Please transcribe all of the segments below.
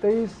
23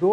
2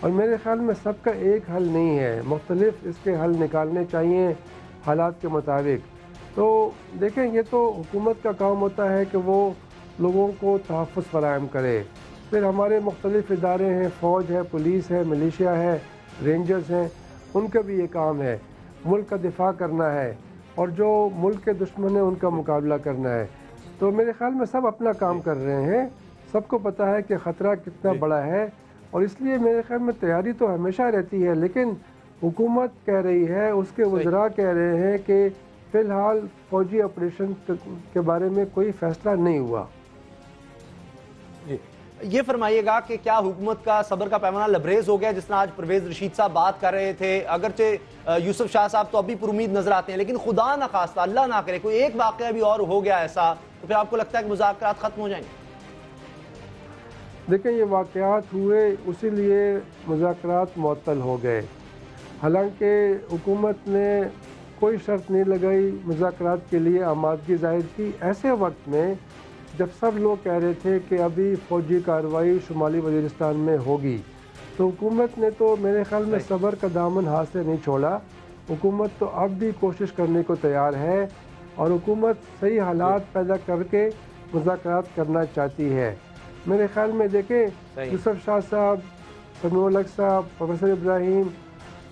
اور میرے خیال میں سب کا ایک حل نہیں ہے، مختلف اس کے حل نکالنے چاہیے حالات کے مطابق۔ تو دیکھیں یہ تو حکومت کا کام ہوتا ہے کہ وہ لوگوں کو تحفظ فراہم کرے، پھر ہمارے مختلف ادارے ہیں، فوج ہے، پولیس ہے، ملیشیا ہے، رینجرز ہیں، ان کا بھی یہ کام ہے، ملک کا دفاع کرنا ہے، اور جو ملک کے دشمن ہیں ان کا مقابلہ کرنا ہے۔ تو میرے خیال میں سب اپنا کام کر رہے ہیں، سب کو پتہ ہے کہ خطرہ کتنا بڑا ہے، اور اس لیے میرے خیال میں تیاری تو ہمیشہ رہتی ہے، لیکن حکومت کہہ رہی ہے، اس کے وزراء کہہ رہے ہیں کہ فی الحال فوجی آپریشن کے بارے میں کوئی فیصلہ نہیں ہوا۔ یہ فرمائیے گا کہ کیا حکومت کا صبر کا پیمانہ لبریز ہو گیا؟ جس طرح آج پرویز رشید صاحب بات کر رہے تھے، اگرچہ یوسف شاہ صاحب تو ابھی پر امید نظر آتے ہیں، لیکن خدا نہ خواستہ، اللہ نہ کرے کوئی ایک واقعہ بھی اور ہو گیا ایسا، تو پھر آپ کو لگتا ہے کہ مذاکرات ختم ہو جائیں گے؟ دیکھیں یہ واقعات ہوئے اسی لیے مذاکرات معطل ہو گئے، حالانکہ حکومت نے کوئی شرط نہیں لگائی، مذاکرات کے لیے آمادگی ظاہر کی ایسے وقت میں جب سب لوگ کہہ رہے تھے کہ ابھی فوجی کارروائی شمالی وزیرستان میں ہوگی۔ تو حکومت نے تو میرے خیال میں صبر کا دامن ہاتھ سے نہیں چھوڑا، حکومت تو اب بھی کوشش کرنے کو تیار ہے، اور حکومت صحیح حالات پیدا کر کے مذاکرات کرنا چاہتی ہے۔ میرے خیال میں دیکھیں یوسف شاہ صاحب، سمیع الحق صاحب، پروفیسر ابراہیم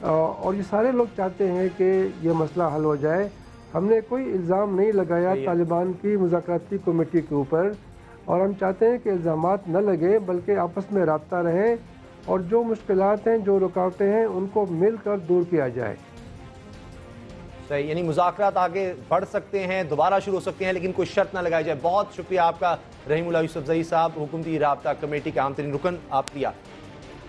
اور یہ سارے لوگ چاہتے ہیں کہ یہ مسئلہ حل ہو جائے۔ ہم نے کوئی الزام نہیں لگایا طالبان کی مذاکراتی کمیٹی کے اوپر، اور ہم چاہتے ہیں کہ الزامات نہ لگے بلکہ آپس میں رابطہ رہے، اور جو مشکلات ہیں، جو رکاوٹیں ہیں، ان کو مل کر دور کیا جائے۔ صحیح، یعنی مذاکرات آگے بڑھ سکتے ہیں، دوبارہ شروع ہو سکتے ہیں، لیکن کوئی شرط نہ لگائی جائے۔ بہت شکریہ آپ کا رحیم اللہ یوسفزئی صاحب، حکومتی رابطہ کمیٹی کے عام ترین رکن آپ کیا۔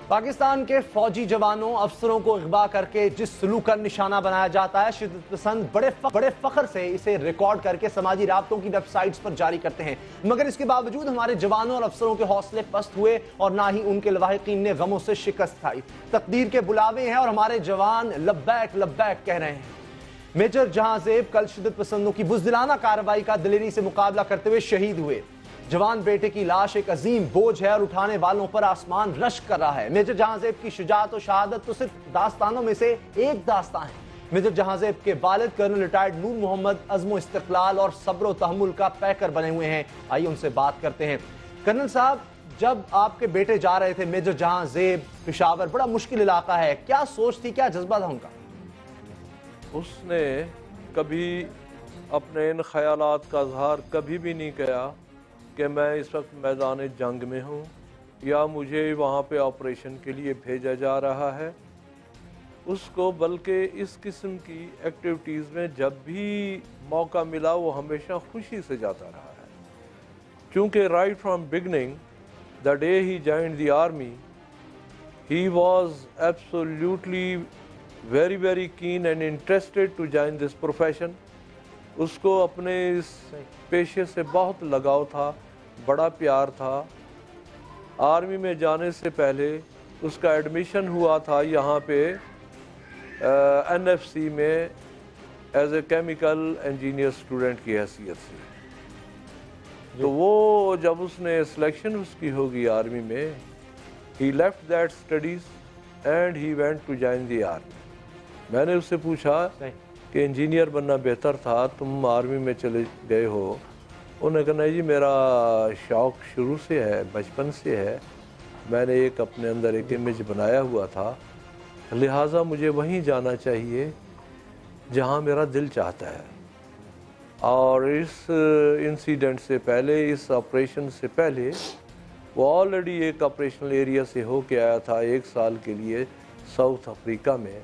پاکستان کے فوجی جوانوں، افسروں کو اغوا کر کے جس سلوک کا نشانہ بنایا جاتا ہے، شدت پسند بڑے فخر سے اسے ریکارڈ کر کے سماجی رابطوں کی ویب سائٹس پر جاری کرتے ہیں، مگر اس کے باوجود ہمارے جوانوں اور افسروں کے حوصلے پست ہوئے اور نہ ہی ان کے لواحقین نے غموں سے شکست کھائی۔ تقدیر کے بلاوے ہیں اور ہمارے جوان لبیک لبیک کہہ رہے ہیں۔ میجر جہاں زیب کل شدت پسندوں کی بزدلانہ کارروائی کا دلیری سے مقابلہ کرتے ہوئے شہید ہوئے۔ جوان بیٹے کی لاش ایک عظیم بوجھ ہے اور اٹھانے والوں پر آسمان رشک کر رہا ہے۔ میجر جہاں زیب کی شجاعت و شہادت تو صرف داستانوں میں سے ایک داستان ہے۔ میجر جہاں زیب کے والد کرنل ریٹائرڈ نور محمد عزم و استقلال اور صبر و تحمل کا پیکر بنے ہوئے ہیں، آئیے ان سے بات کرتے ہیں۔ کرنل صاحب، جب آپ کے بیٹے جا رہے تھے میجر جہاں زیب پشاور، بڑا مشکل علاقہ ہے، کیا سوچ تھی، کیا جذبہ تھا ان کا؟ اس نے کبھی اپنے ان خیالات کا اظہار کبھی بھی نہیں کیا کہ میں اس وقت میدان جنگ میں ہوں یا مجھے وہاں پہ آپریشن کے لیے بھیجا جا رہا ہے۔ اس کو بلکہ اس قسم کی ایکٹیویٹیز میں جب بھی موقع ملا وہ ہمیشہ خوشی سے جاتا رہا ہے، چونکہ right from beginning the day he joined the army he was absolutely very very keen and interested to join this profession۔ اس کو اپنے اس پیشے سے بہت لگاؤ تھا، بڑا پیار تھا۔ آرمی میں جانے سے پہلے اس کا ایڈمیشن ہوا تھا یہاں پہ این ایف سی میں as a chemical engineer student کی حیثیت سے۔ تو وہ جب اس نے سلیکشن اس کی ہوگی آرمی میں، he left that studies and he went to join the army۔ میں نے اس سے پوچھا کہ انجینئر بننا بہتر تھا، تم آرمی میں چلے گئے ہو۔ انہوں نے کہا نہیں جی میرا شوق شروع سے ہے، بچپن سے ہے، میں نے ایک اپنے اندر ایک امیج بنایا ہوا تھا، لہٰذا مجھے وہیں جانا چاہیے جہاں میرا دل چاہتا ہے۔ اور اس انسیڈنٹ سے پہلے، اس آپریشن سے پہلے، وہ آلریڈی ایک آپریشنل ایریا سے ہو کے آیا تھا 1 سال کے لیے ساؤتھ افریقہ میں،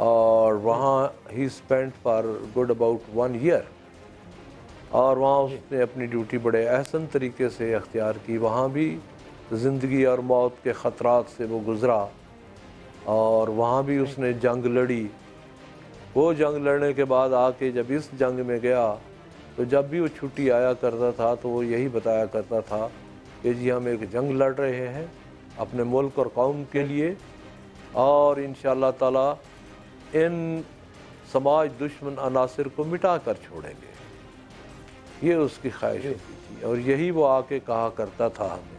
اور وہاں ہی spend for good about 1 year, اور وہاں اس نے اپنی ڈیوٹی بڑے احسن طریقے سے اختیار کی۔ وہاں بھی زندگی اور موت کے خطرات سے وہ گزرا، اور وہاں بھی اس نے جنگ لڑی۔ وہ جنگ لڑنے کے بعد آ کے جب اس جنگ میں گیا تو جب بھی وہ چھٹی آیا کرتا تھا تو وہ یہی بتایا کرتا تھا کہ جی ہم ایک جنگ لڑ رہے ہیں اپنے ملک اور قوم کے لیے، اور انشاءاللہ تعالی ان سماج دشمن عناصر کو مٹا کر چھوڑیں گے۔ یہ اس کی خواہش ہوتی تھی، اور یہی وہ آ کے کہا کرتا تھا ہمیں۔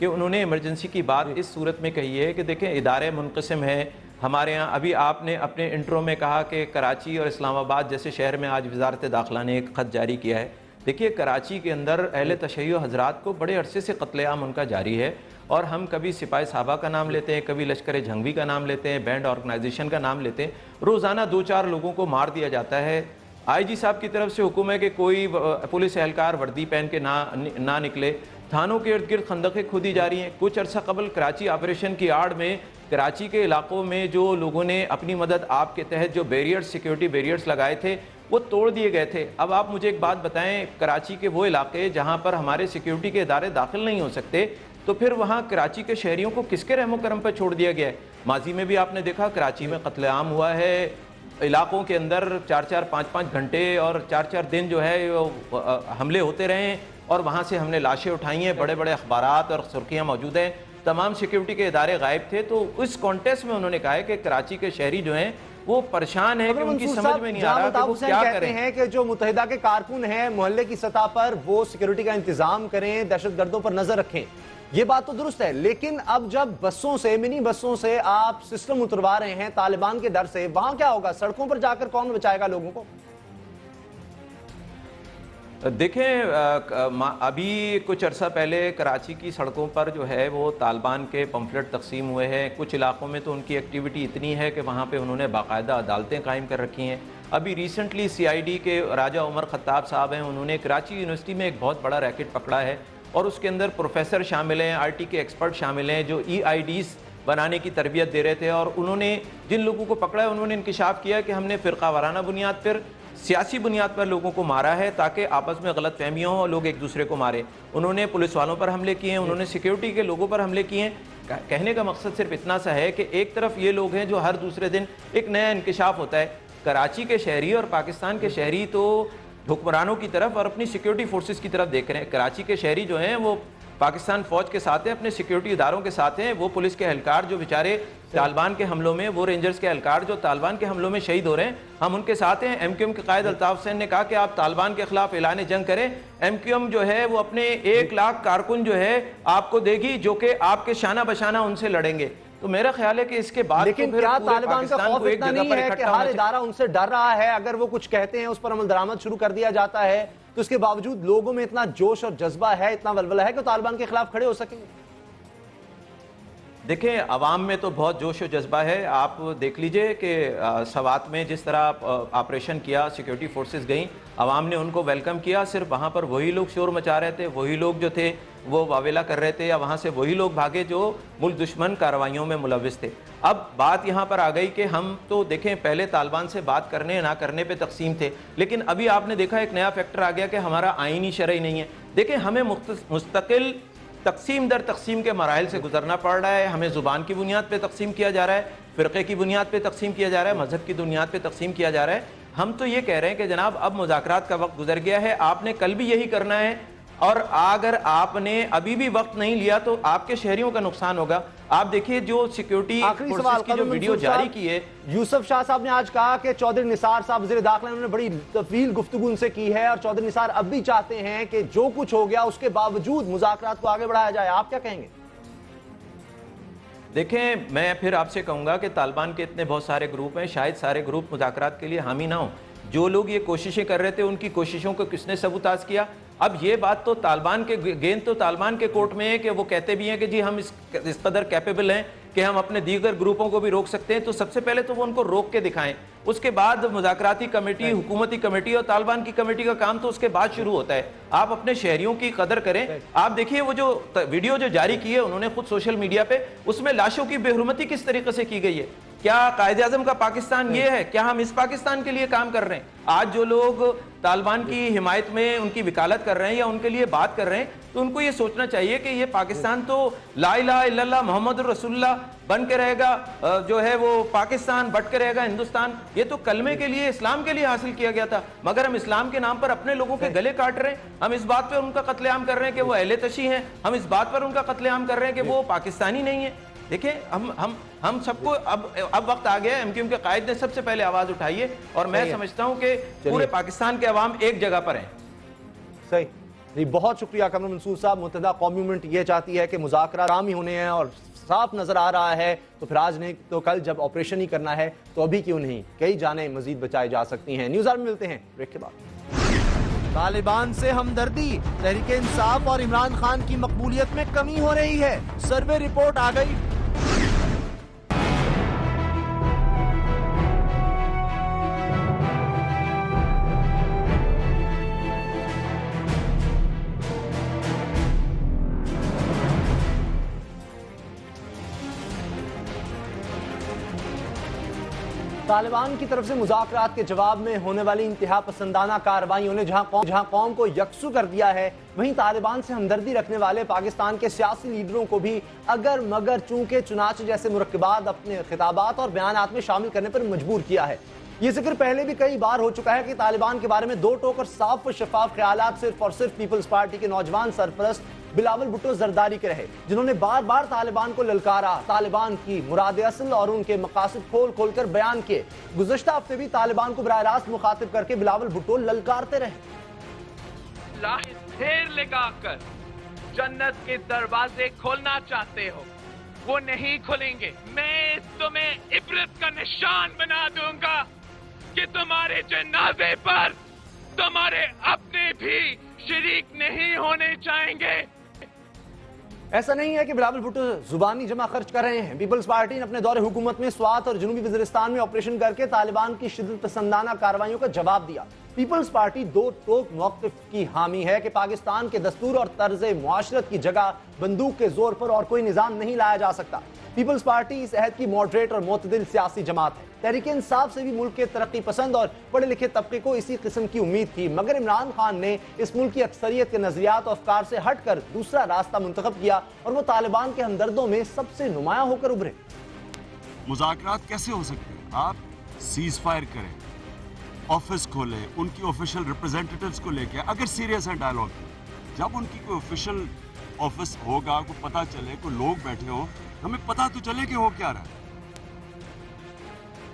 کہ انہوں نے ایمرجنسی کی بات اس صورت میں کہی ہے کہ دیکھیں ادارے منقسم ہیں ہمارے ہاں. ابھی آپ نے اپنے انٹرو میں کہا کہ کراچی اور اسلام آباد جیسے شہر میں آج وزارت داخلہ نے ایک خط جاری کیا ہے. دیکھیے کراچی کے اندر اہل تشیع حضرات کو بڑے عرصے سے قتل عام ان کا جاری ہے, اور ہم کبھی سپاہی صحابہ کا نام لیتے ہیں, کبھی لشکر جھنگوی کا نام لیتے ہیں, بینڈ آرگنائزیشن کا نام لیتے ہیں. روزانہ 2-4 لوگوں کو مار دیا جاتا ہے. آئی جی صاحب کی طرف سے حکم ہے کہ کوئی پولیس اہلکار وردی پہن کے نہ نکلے. تھانوں کے ارد گرد خندقیں کھودی جا رہی ہیں. کچھ عرصہ قبل کراچی آپریشن کی آڑ میں کراچی کے علاقوں میں جو لوگوں نے اپنی مدد آپ کے تحت جو بیریئرز سیکیورٹی بیریئرز لگائے تھے وہ توڑ دیے گئے تھے. اب آپ مجھے ایک بات بتائیں, کراچی کے وہ علاقے جہاں پر ہمارے سیکیورٹی کے ادارے داخل نہیں ہو سکتے, تو پھر وہاں کراچی کے شہریوں کو کس کے رحم و کرم پر چھوڑ دیا گیا ہے؟ ماضی میں بھی آپ نے دیکھا کراچی میں قتل عام ہوا ہے, علاقوں کے اندر 4-4 5-5 گھنٹے اور 4-4 دن جو ہے حملے ہوتے رہے ہیں, اور وہاں سے ہم نے لاشیں اٹھائی ہیں. بڑے بڑے اخبارات اور سرخیاں موجود ہیں. تمام سیکیورٹی کے ادارے غائب تھے. تو اس کانٹیکسٹ میں انہوں نے کہا ہے کہ کراچی کے شہری جو ہیں وہ پریشان ہیں کہ ان کی سمجھ میں نہیں آ رہا کہ وہ کیا کریں. ہیں کہ جو متحدہ کے کارکن ہیں محلے کی سطح پر وہ سیکیورٹی کا انتظام کریں, دہشت گردوں پر نظر رکھیں, یہ بات تو درست ہے. لیکن اب جب بسوں سے منی بسوں سے آپ سسٹم اتروا رہے ہیں طالبان کے ڈر سے, وہاں کیا ہوگا؟ سڑکوں پر جا کر کون بچائے گا لوگوں کو؟ دیکھیں ابھی کچھ عرصہ پہلے کراچی کی سڑکوں پر جو ہے وہ طالبان کے پمفلٹ تقسیم ہوئے ہیں. کچھ علاقوں میں تو ان کی ایکٹیویٹی اتنی ہے کہ وہاں پہ انہوں نے باقاعدہ عدالتیں قائم کر رکھی ہیں. ابھی ریسنٹلی CID کے راجہ عمر خطاب صاحب ہیں, انہوں نے کراچی یونیورسٹی میں ایک بہت بڑا ریکٹ پکڑا ہے, اور اس کے اندر پروفیسر شامل ہیں, RT کے ایکسپرٹ شامل ہیں جو EIDs بنانے کی تربیت دے رہے تھے. اور انہوں نے جن لوگوں کو پکڑا ہے انہوں نے انکشاف کیا کہ ہم نے فرقہ وارانہ بنیاد پر, سیاسی بنیاد پر لوگوں کو مارا ہے تاکہ آپس میں غلط فہمیاں ہوں اور لوگ ایک دوسرے کو مارے. انہوں نے پولیس والوں پر حملے کیے ہیں, انہوں نے سیکیورٹی کے لوگوں پر حملے کیے ہیں. کہنے کا مقصد صرف اتنا سا ہے کہ ایک طرف یہ لوگ ہیں جو ہر دوسرے دن ایک نیا انکشاف ہوتا ہے. کراچی کے شہری اور پاکستان کے شہری تو حکمرانوں کی طرف اور اپنی سیکیورٹی فورسز کی طرف دیکھ رہے ہیں. کراچی کے شہری جو ہیں وہ پاکستان فوج کے ساتھ ہیں, اپنے سیکیورٹی اداروں کے ساتھ ہیں. وہ پولیس کے اہلکار جو بیچارے طالبان کے حملوں میں, وہ رینجرز کے اہلکار جو طالبان کے حملوں میں شہید ہو رہے ہیں, ہم ان کے ساتھ ہیں. MQM کے قائد الطاف حسین نے کہا کہ آپ طالبان کے خلاف اعلان جنگ کریں. MQM جو ہے وہ اپنے 1 لاکھ کارکن جو ہے آپ کو دے گی جو کہ آپ کے شانہ بشانہ ان سے لڑیں گے. تو میرا خیال ہے کہ اس کے بعد لیکن کیا طالبان کا خوف اتنا نہیں ہے کہ ہر ادارہ ان سے ڈر رہا ہے, اگر وہ کچھ کہتے ہیں اس پر عمل درآمد شروع کر دیا جاتا ہے, تو اس کے باوجود لوگوں میں اتنا جوش اور جذبہ ہے, اتنا ولولہ ہے کہ طالبان کے خلاف کھڑے ہو سکیں گے؟ دیکھیں عوام میں تو بہت جوش و جذبہ ہے. آپ دیکھ لیجئے کہ سوات میں جس طرح آپریشن کیا, سیکیورٹی فورسز گئیں, عوام نے ان کو ویلکم کیا. صرف وہاں پر وہی لوگ شور مچا رہے تھے, وہی لوگ جو تھے وہ واویلا کر رہے تھے, یا وہاں سے وہی لوگ بھاگے جو ملک دشمن کارروائیوں میں ملوث تھے. اب بات یہاں پر آ گئی کہ ہم تو دیکھیں پہلے طالبان سے بات کرنے نہ کرنے پہ تقسیم تھے, لیکن ابھی آپ نے دیکھا ایک نیا فیکٹر آ گیا کہ ہمارا آئینی شرعی نہیں ہے. دیکھیں ہمیں مستقل تقسیم در تقسیم کے مراحل سے گزرنا پڑ رہا ہے. ہمیں زبان کی بنیاد پہ تقسیم کیا جا رہا ہے, فرقے کی بنیاد پہ تقسیم کیا جا رہا ہے, مذہب کی بنیاد پہ تقسیم کیا جا رہا ہے. ہم تو یہ کہہ رہے ہیں کہ جناب اب مذاکرات کا وقت گزر گیا ہے, آپ نے کل بھی یہی کرنا ہے, اور اگر آپ نے ابھی بھی وقت نہیں لیا تو آپ کے شہریوں کا نقصان ہوگا. آپ دیکھیے جو سیکیورٹی فورسز کی جو ویڈیو جاری کی ہے, یوسف شاہ صاحب نے آج کہا کہ چودھری نثار صاحب وزیر داخلہ انہوں نے بڑی طویل گفتگو ان سے کی ہے, اور چودھری نثار اب بھی چاہتے ہیں کہ جو کچھ ہو گیا اس کے باوجود مذاکرات کو آگے بڑھایا جائے. آپ کیا کہیں گے؟ دیکھیں میں پھر آپ سے کہوں گا کہ طالبان کے اتنے بہت سارے گروپ ہیں, شاید سارے گروپ مذاکرات کے لیے حامی نہ ہوں. جو لوگ یہ کوششیں کر رہے تھے ان کی کوششوں کو کس نے سبوتاژ کیا؟ اب یہ بات تو طالبان کے گیند تو طالبان کے کورٹ میں ہے کہ وہ کہتے بھی ہیں کہ جی ہم اس قدر کیپیبل ہیں کہ ہم اپنے دیگر گروپوں کو بھی روک سکتے ہیں. تو سب سے پہلے تو وہ ان کو روک کے دکھائیں, اس کے بعد مذاکراتی کمیٹی, حکومتی کمیٹی اور طالبان کی کمیٹی کا کام تو اس کے بعد شروع ہوتا ہے. آپ اپنے شہریوں کی قدر کریں. آپ دیکھیے وہ جو ویڈیو جو جاری کی ہے انہوں نے خود سوشل میڈیا پہ, اس میں لاشوں کی بے حرمتی کس طریقے سے کی گئی ہے. کیا قائد اعظم کا پاکستان یہ ہے؟ کیا ہم اس پاکستان کے لیے کام کر رہے ہیں؟ آج جو لوگ طالبان کی حمایت میں ان کی وکالت کر رہے ہیں یا ان کے لیے بات کر رہے ہیں, تو ان کو یہ سوچنا چاہیے کہ یہ پاکستان تو لا الہ الا اللہ محمد رسول اللہ بن کے رہے گا, جو ہے وہ پاکستان بٹ کے رہے گا ہندوستان. یہ تو کلمے کے لیے, اسلام کے لیے حاصل کیا گیا تھا, مگر ہم اسلام کے نام پر اپنے لوگوں کے گلے کاٹ رہے ہیں. ہم اس بات پر ان کا قتل عام کر رہے ہیں کہ وہ اہل تشیع ہیں, ہم اس بات پر ان کا قتل عام کر رہے ہیں کہ وہ پاکستانی نہیں ہیں. دیکھیں ہم سب کو اب وقت آ گیا ہے. MQM کے قائد نے سب سے پہلے آواز اٹھائی ہے, اور میں سمجھتا ہوں کہ پورے پاکستان کے عوام ایک جگہ پر ہیں. صحیح. جی بہت شکریہ کمر منصور صاحب. متحدہ قومی موومنٹ یہ چاہتی ہے کہ مذاکرات کام ہی ہونے ہیں اور صاف نظر آ رہا ہے تو پھر آج نہیں تو کل جب آپریشن ہی کرنا ہے تو ابھی کیوں نہیں, کئی جانیں مزید بچائی جا سکتی ہیں. نیوز آور میں ملتے ہیں بریک کے بعد. طالبان سے ہمدردی, تحریک انصاف اور عمران خان کی مقبولیت میں کمی ہو رہی ہے, سروے رپورٹ آ گئی. طالبان کی طرف سے مذاکرات کے جواب میں ہونے والی انتہا پسندانہ کارروائیوں نے جہاں قوم کو یکسو کر دیا ہے, وہیں طالبان سے ہمدردی رکھنے والے پاکستان کے سیاسی لیڈروں کو بھی اگر مگر چونکہ چنانچہ جیسے مرکبات اپنے خطابات اور بیانات میں شامل کرنے پر مجبور کیا ہے. یہ ذکر پہلے بھی کئی بار ہو چکا ہے کہ طالبان کے بارے میں دو ٹوک اور صاف و شفاف خیالات صرف اور صرف پیپلز پارٹی کے نوجوان سرپرست بلاول بھٹو زرداری کے رہے, جنہوں نے بار بار طالبان کو للکارا, طالبان کی مراد اصل اور ان کے مقاصد کھول کھول کر بیان کیے. گزشتہ ہفتے بھی طالبان کو براہ راست مخاطب کر کے بلاول بھٹو للکارتے رہے. ڈھیر لگا کر جنت کے دروازے کھولنا چاہتے ہو, وہ نہیں کھلیں گے. میں تمہیں عبرت کا نشان بنا دوں گا کہ تمہارے جنازے پر تمہارے اپنے بھی شریک نہیں ہونے چاہیں گے. ایسا نہیں ہے کہ بلاول بھٹو زبانی جمع خرچ کر رہے ہیں. پیپلز پارٹی نے اپنے دور حکومت میں سوات اور جنوبی وزیرستان میں آپریشن کر کے طالبان کی شدت پسندانہ کارروائیوں کا جواب دیا. پیپلز پارٹی دو ٹوک موقف کی حامی ہے کہ پاکستان کے دستور اور طرز معاشرت کی جگہ بندوق کے زور پر اور کوئی نظام نہیں لایا جا سکتا. پیپلز پارٹی اس عہد کی ماڈریٹ اور معتدل سیاسی جماعت ہے. تحریک انصاف سے بھی ملک کے ترقی پسند اور پڑھے لکھے طبقے کو اسی قسم کی امید تھی, مگر عمران خان نے اس ملک کی اکثریت کے نظریات اور افکار سے ہٹ کر دوسرا راستہ منتخب کیا اور وہ طالبان کے ہمدردوں میں سب سے نمایاں ہو کر ابھرے. مذاکرات کیسے ہو سکتے ہیں؟ آپ سیز فائر کریں, آفس کھولیں, ان کی آفیشل ریپرزینٹیٹیوز کو لے کے, اگر سیریس ہے ڈائیلاگ, جب ان کی کوئی آفیشل آفس ہوگا, کو پتہ چلے, کوئی لوگ بیٹھے ہو, ہمیں پتہ تو چلے کہ ہو کیا رہا ہے.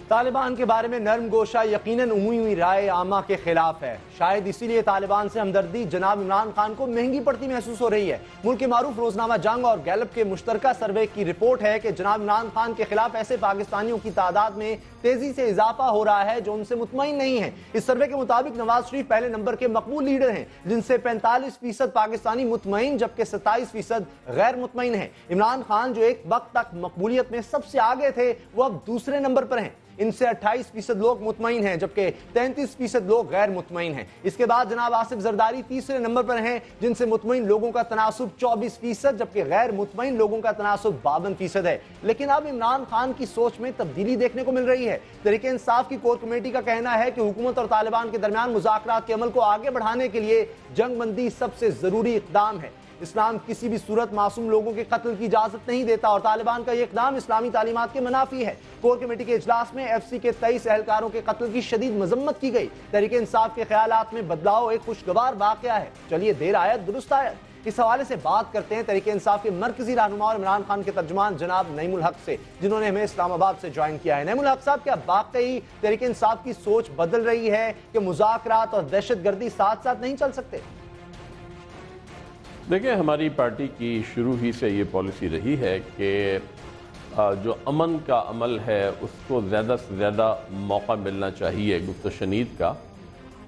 طالبان کے بارے میں نرم گوشہ یقیناً عمومی رائے عامہ کے خلاف ہے. شاید اسی لیے طالبان سے ہمدردی جناب عمران خان کو مہنگی پڑتی محسوس ہو رہی ہے. ملک کے معروف روزنامہ جنگ اور گیلپ کے مشترکہ سروے کی رپورٹ ہے کہ جناب عمران خان کے خلاف ایسے پاکستانیوں کی تعداد میں تیزی سے اضافہ ہو رہا ہے جو ان سے مطمئن نہیں ہیں. اس سروے کے مطابق نواز شریف پہلے نمبر کے مقبول لیڈر ہیں, جن سے 45% پاکستانی مطمئن جبکہ 27% غیر مطمئن ہیں. عمران خان جو ایک وقت تک مقبولیت میں سب سے آگے تھے وہ اب دوسرے نمبر پر ہیں. ان سے 28% لوگ مطمئن ہیں جبکہ 33% لوگ غیر مطمئن ہیں. اس کے بعد جناب آصف زرداری تیسرے نمبر پر ہیں, جن سے مطمئن لوگوں کا تناسب 24% جبکہ غیر مطمئن لوگوں کا تناسب 52% ہے. لیکن اب عمران خان کی سوچ میں تبدیلی دیکھنے کو مل رہی ہے. تحریک انصاف کی کور کمیٹی کا کہنا ہے کہ حکومت اور طالبان کے درمیان مذاکرات کے عمل کو آگے بڑھانے کے لیے جنگ بندی سب سے ضروری اقدام ہے. اسلام کسی بھی صورت معصوم لوگوں کے قتل کی اجازت نہیں دیتا اور طالبان کا یہ اقدام اسلامی تعلیمات کے منافی ہے. کور کمیٹی کے اجلاس میں ایف سی کے 23 اہلکاروں کے قتل کی شدید مذمت کی گئی. تحریک انصاف کے خیالات میں بدلاؤ ایک خوشگوار واقعہ ہے. چلیے دیر آیت درست آیت. اس حوالے سے بات کرتے ہیں تحریک انصاف کے مرکزی رہنما اور عمران خان کے ترجمان جناب نعیم الحق سے, جنہوں نے ہمیں اسلام آباد سے جوائن کیا ہے. نعیم الحق صاحب, کیا واقعی تحریک انصاف کی سوچ بدل رہی ہے کہ مذاکرات اور دہشت گردی ساتھ ساتھ نہیں چل سکتے؟ دیکھیں, ہماری پارٹی کی شروع ہی سے یہ پالیسی رہی ہے کہ جو امن کا عمل ہے اس کو زیادہ سے زیادہ موقع ملنا چاہیے گفت و شنید کا.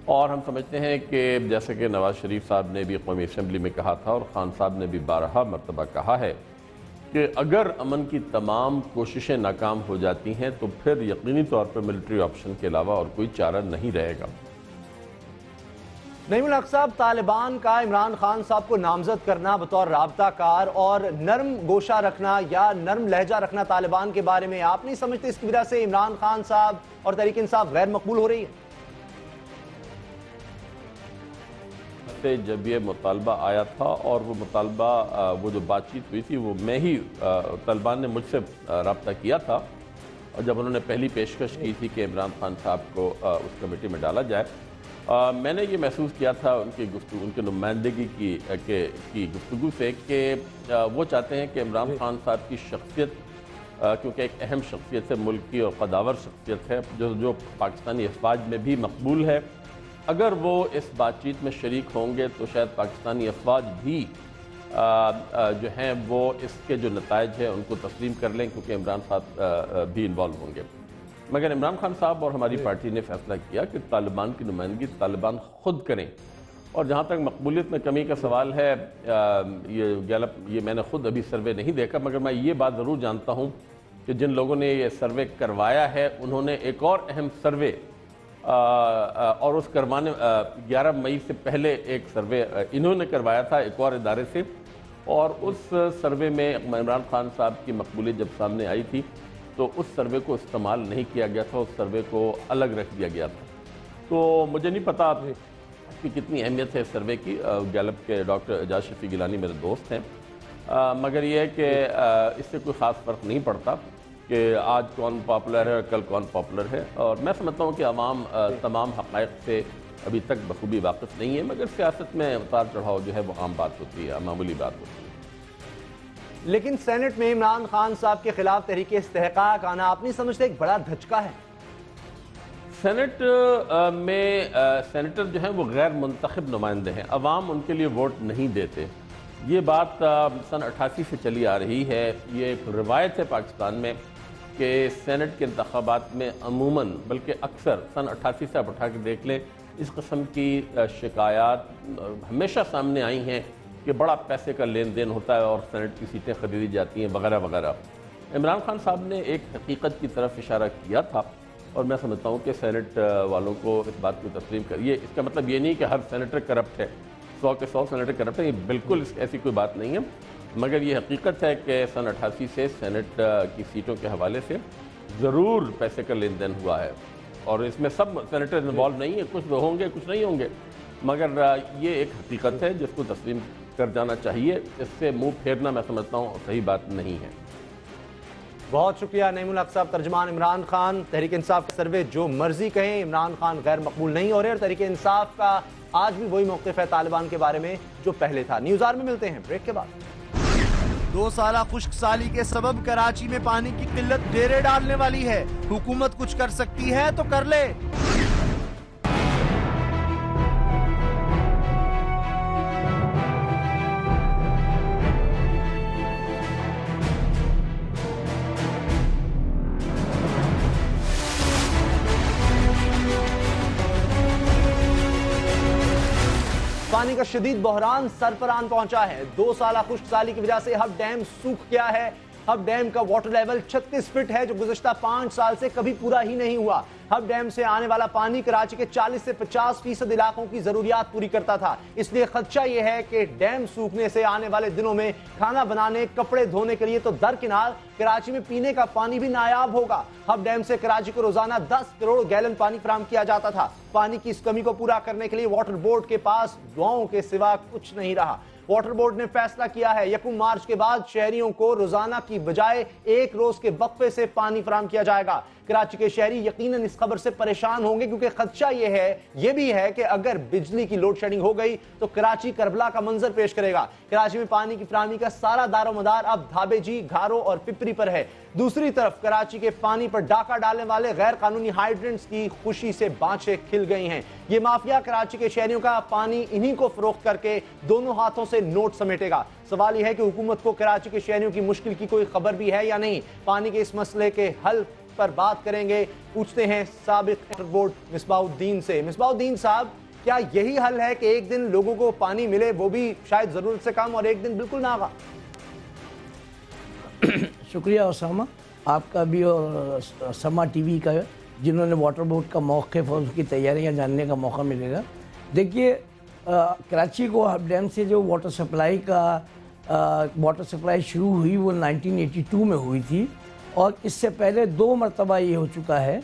اور ہم سمجھتے ہیں کہ جیسے کہ نواز شریف صاحب نے بھی قومی اسمبلی میں کہا تھا اور خان صاحب نے بھی بارہا مرتبہ کہا ہے کہ اگر امن کی تمام کوششیں ناکام ہو جاتی ہیں تو پھر یقینی طور پر ملٹری آپشن کے علاوہ اور کوئی چارہ نہیں رہے گا. نعیم الحق صاحب, طالبان کا عمران خان صاحب کو نامزد کرنا بطور رابطہ کار اور نرم گوشہ رکھنا یا نرم لہجہ رکھنا طالبان کے بارے میں, آپ نہیں سمجھتے اس کی وجہ سے عمران خان صاحب اور تحریک انصاف غیر مقبول ہو رہی ہے؟ جب یہ مطالبہ آیا تھا اور وہ مطالبہ وہ جو بات چیت ہوئی تھی وہ میں ہی طالبان نے مجھ سے رابطہ کیا تھا, اور جب انہوں نے پہلی پیشکش کی تھی کہ عمران خان صاحب کو اس کمیٹی میں ڈالا جائے, میں نے یہ محسوس کیا تھا ان کی گفتگو, ان کی نمائندگی کی گفتگو سے کہ وہ چاہتے ہیں کہ عمران خان صاحب کی شخصیت, کیونکہ ایک اہم شخصیت ہے, ملک کی اور قداور شخصیت ہے جو پاکستانی افواج میں بھی مقبول ہے اگر وہ اس بات چیت میں شریک ہوں گے تو شاید پاکستانی افواج بھی جو ہیں وہ اس کے جو نتائج ہیں ان کو تسلیم کر لیں، کیونکہ عمران صاحب بھی انوالو ہوں گے۔ مگر عمران خان صاحب اور ہماری پارٹی نے فیصلہ کیا کہ طالبان کی نمائندگی طالبان خود کریں، اور جہاں تک مقبولیت میں کمی کا سوال ہے، یہ میں نے خود ابھی سروے نہیں دیکھا، مگر میں یہ بات ضرور جانتا ہوں کہ جن لوگوں نے یہ سروے کروایا ہے انہوں نے ایک اور اہم سروے اور اس کروانے 11 مئی سے پہلے ایک سروے انہوں نے کروایا تھا ایک اور ادارے سے، اور اس سروے میں عمران خان صاحب کی مقبولیت جب سامنے آئی تھی تو اس سروے کو استعمال نہیں کیا گیا تھا، اس سروے کو الگ رکھ دیا گیا تھا۔ تو مجھے نہیں پتا کہ کتنی اہمیت ہے اس سروے کی، گیلپ کے ڈاکٹر اعجاز شفیع گیلانی میرے دوست ہیں، مگر یہ ہے کہ اس سے کوئی خاص فرق نہیں پڑتا کہ آج کون پاپولر ہے اور کل کون پاپولر ہے، اور میں سمجھتا ہوں کہ عوام تمام حقائق سے ابھی تک بخوبی واقف نہیں ہے، مگر سیاست میں اتار چڑھاؤ جو ہے وہ عام بات ہوتی ہے، معمولی بات ہوتی ہے۔ لیکن سینٹ میں عمران خان صاحب کے خلاف تحریک استحقاق آنا آپ نہیں سمجھتے ایک بڑا دھچکا ہے؟ سینٹ میں سینیٹر جو ہیں وہ غیر منتخب نمائندے ہیں، عوام ان کے لیے ووٹ نہیں دیتے، یہ بات سن 88 سے چلی آ رہی ہے۔ یہ ایک روایت ہے پاکستان میں کہ سینٹ کے انتخابات میں عموماً بلکہ اکثر سن 88 سے آپ اٹھا کے دیکھ لیں، اس قسم کی شکایات ہمیشہ سامنے آئی ہیں کہ بڑا پیسے کا لین دین ہوتا ہے اور سینٹ کی سیٹیں خریدی جاتی ہیں وغیرہ وغیرہ۔ عمران خان صاحب نے ایک حقیقت کی طرف اشارہ کیا تھا، اور میں سمجھتا ہوں کہ سینٹ والوں کو اس بات کو تسلیم کریے۔ اس کا مطلب یہ نہیں کہ ہر سینیٹر کرپٹ ہے، 100 کے 100 سینیٹر کرپٹ ہے، یہ بالکل ایسی کوئی بات نہیں ہے، مگر یہ حقیقت ہے کہ سن 88 سے سینٹ کی سیٹوں کے حوالے سے ضرور پیسے کا لین دین ہوا ہے، اور اس میں سب سینیٹر انوالو نہیں ہیں، کچھ ہوں گے کچھ نہیں ہوں گے، مگر یہ ایک حقیقت ہے جس کو تسلیم کر جانا چاہیے، اس سے منہ پھیرنا میں سمجھتا ہوں صحیح بات نہیں ہے۔ بہت شکریہ نعیم الحق صاحب، ترجمان عمران خان۔ تحریک انصاف کا سروے جو مرضی کہیں، عمران خان غیر مقبول نہیں ہو رہے، اور تحریک انصاف کا آج بھی وہی موقف ہے طالبان کے بارے میں جو پہلے تھا۔ نیوز آر میں ملتے ہیں بریک کے بعد۔ 2 سالہ خشک سالی کے سبب کراچی میں پانی کی قلت ڈیرے ڈالنے والی ہے، حکومت کچھ کر سکتی ہے تو کر لے۔ پانی کا شدید بحران سر پر آن پہنچا ہے۔ 2 سالہ خشک سالی کی وجہ سے ہب ڈیم سوکھ گیا ہے۔ ہب ڈیم کا واٹر لیول 36 فٹ ہے، جو گزشتہ 5 سال سے کبھی پورا ہی نہیں ہوا۔ ہب ڈیم سے آنے والا پانی کراچی کے 40 سے 50% علاقوں کی ضروریات پوری کرتا تھا، اس لیے خدشہ یہ ہے کہ ڈیم سوکھنے سے آنے والے دنوں میں کھانا بنانے، کپڑے دھونے کے لیے تو درکنار کراچی میں پینے کا پانی بھی نایاب ہوگا۔ ہب ڈیم سے کراچی کو روزانہ 10 کروڑ گیلن پانی فراہم کیا جاتا تھا۔ پانی کی اس کمی کو پورا کرنے کے لیے واٹر بورڈ کے پاس دعاؤں کے سوا کچھ نہیں رہا۔ واٹر بورڈ نے فیصلہ کیا ہے 1 مارچ کے بعد شہریوں کو روزانہ کی بجائے 1 روز کے وقفے سے پانی فراہم کیا جائے گا۔ کراچی کے شہری یقیناً اس خبر سے پریشان ہوں گے، کیونکہ خدشہ یہ بھی ہے کہ اگر بجلی کی لوڈ شیڈنگ ہو گئی تو کراچی کربلا کا منظر پیش کرے گا۔ کراچی میں پانی کی فراہمی کا سارا دار و مدار اب دھابے جی، گھارو اور پپری پر ہے۔ دوسری طرف کراچی کے پانی پر ڈاکہ ڈالنے والے غیر قانونی ہائیڈرنٹس کی خوشی سے بانچیں کھل گئی ہیں۔ یہ مافیا کراچی کے شہریوں کا پانی انہی کو فروخت کر کے دونوں ہاتھوں سے نوٹ سمیٹے گا۔ سوال یہ ہے کہ حکومت کو کراچی کے شہریوں کی مشکل کی کوئی خبر بھی ہے یا نہیں۔ پانی کے اس مسئلے کے حل پر بات کریں گے، پوچھتے ہیں سابق واٹر بورڈ مصباح الدین سے۔ مصباح الدین صاحب، کیا یہی حل ہے کہ ایک دن لوگوں کو پانی ملے، وہ بھی شاید ضرورت سے کم، اور ایک دن بالکل نہ آگا؟ شکریہ اسامہ آپ کا بھی اور سما ٹی وی کا، جنہوں نے واٹر بورڈ کا موقف اور اس کی تیاریاں جاننے کا موقع ملے گا۔ دیکھیے، کراچی کو ہب ڈیم سے جو واٹر سپلائی شروع ہوئی وہ 1982 میں ہوئی تھی، اور اس سے پہلے 2 مرتبہ یہ ہو چکا ہے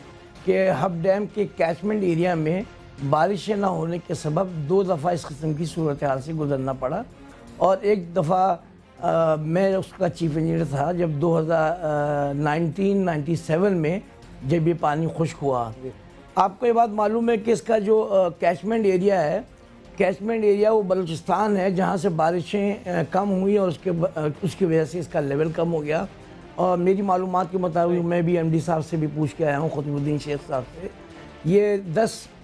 کہ ہب ڈیم کے کیچمنٹ ایریا میں بارشیں نہ ہونے کے سبب 2 دفعہ اس قسم کی صورتحال سے گزرنا پڑا، اور ایک دفعہ میں اس کا چیف انجینئر تھا جب 1997 میں جب یہ پانی خشک ہوا۔ آپ کو یہ بات معلوم ہے کہ اس کا جو کیچمنٹ ایریا ہے، کیچمنٹ ایریا وہ بلوچستان ہے، جہاں سے بارشیں کم ہوئی اور اس کی وجہ سے اس کا لیول کم ہو گیا۔ اور میری معلومات کے مطابق میں بھی ایم ڈی صاحب سے بھی پوچھ کے آیا ہوں، قطب الدین شیخ صاحب سے، یہ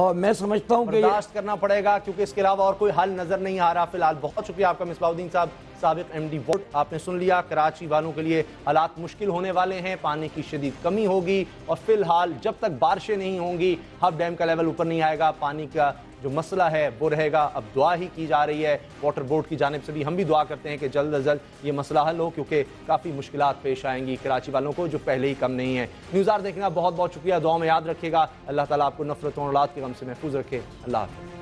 اور میں سمجھتا ہوں کہ برداشت کرنا پڑے گا کیونکہ اس کے علاوہ اور کوئی حل نظر نہیں آ رہا فی الحال. بہت شکریہ آپ کا مصباح الدین صاحب، سابق ایم ڈی ووٹ. آپ نے سن لیا، کراچی والوں کے لیے حالات مشکل ہونے والے ہیں، پانی کی شدید کمی ہوگی اور فی الحال جب تک بارشیں نہیں ہوں گی، ہب ڈیم کا لیول اوپر نہیں آئے گا، پانی کا جو مسئلہ ہے وہ رہے گا. اب دعا ہی کی جا رہی ہے واٹر بورڈ کی جانب سے بھی، ہم بھی دعا کرتے ہیں کہ جلد از جلد یہ مسئلہ حل ہو کیونکہ کافی مشکلات پیش آئیں گی کراچی والوں کو جو پہلے ہی کم نہیں ہیں. نیوز آر دیکھنا بہت بہت شکریہ، دعاؤں میں یاد رکھے گا. اللہ تعالیٰ آپ کو نفرت و اولاد کے غم سے محفوظ رکھے. اللہ حافظ.